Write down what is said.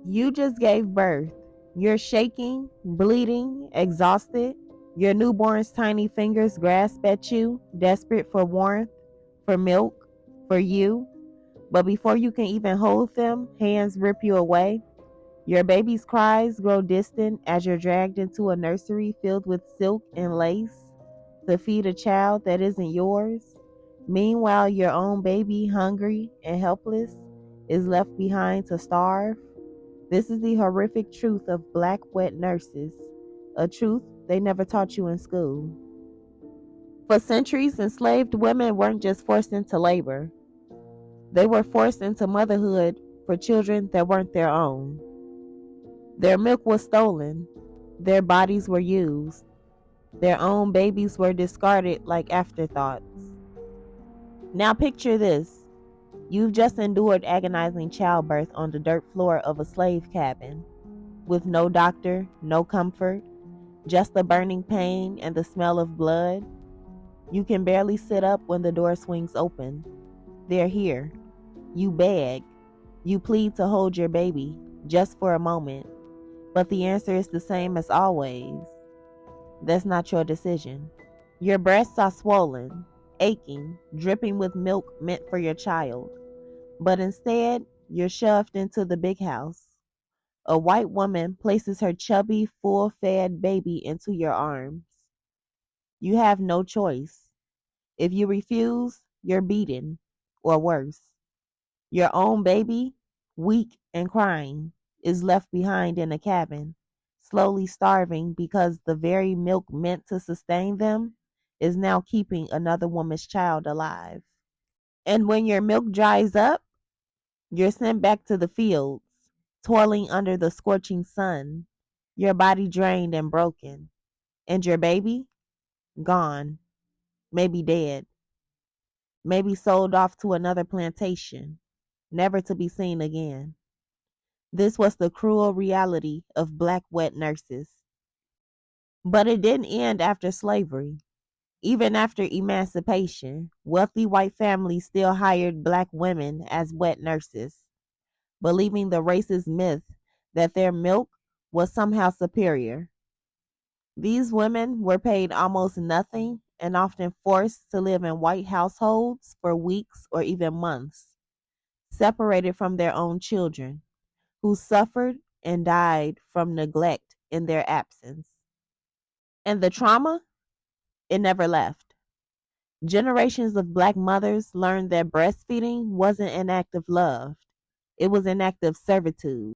You just gave birth. You're shaking, bleeding, exhausted. Your newborn's tiny fingers grasp at you, desperate for warmth, for milk, for you. But before you can even hold them, hands rip you away. Your baby's cries grow distant as you're dragged into a nursery filled with silk and lace to feed a child that isn't yours. Meanwhile, your own baby, hungry and helpless, is left behind to starve. This is the horrific truth of black wet nurses, a truth they never taught you in school. For centuries, enslaved women weren't just forced into labor, they were forced into motherhood for children that weren't their own. Their milk was stolen, their bodies were used, their own babies were discarded like afterthoughts. Now picture this. You've just endured agonizing childbirth on the dirt floor of a slave cabin, with no doctor, no comfort, just the burning pain and the smell of blood. You can barely sit up when the door swings open. They're here. You beg. You plead to hold your baby, just for a moment. But the answer is the same as always. That's not your decision. Your breasts are swollen, aching, dripping with milk meant for your child. But instead, you're shoved into the big house. A white woman places her chubby, full-fed baby into your arms. You have no choice. If you refuse, you're beaten, or worse. Your own baby, weak and crying, is left behind in a cabin, slowly starving because the very milk meant to sustain them is now keeping another woman's child alive. And when your milk dries up, you're sent back to the fields, toiling under the scorching sun, your body drained and broken, and your baby gone, maybe dead, maybe sold off to another plantation, never to be seen again. This was the cruel reality of black wet nurses. But it didn't end after slavery. Even after emancipation, wealthy white families still hired black women as wet nurses, believing the racist myth that their milk was somehow superior. These women were paid almost nothing and often forced to live in white households for weeks or even months, separated from their own children, who suffered and died from neglect in their absence. And the trauma, it never left. Generations of black mothers learned that breastfeeding wasn't an act of love, it was an act of servitude.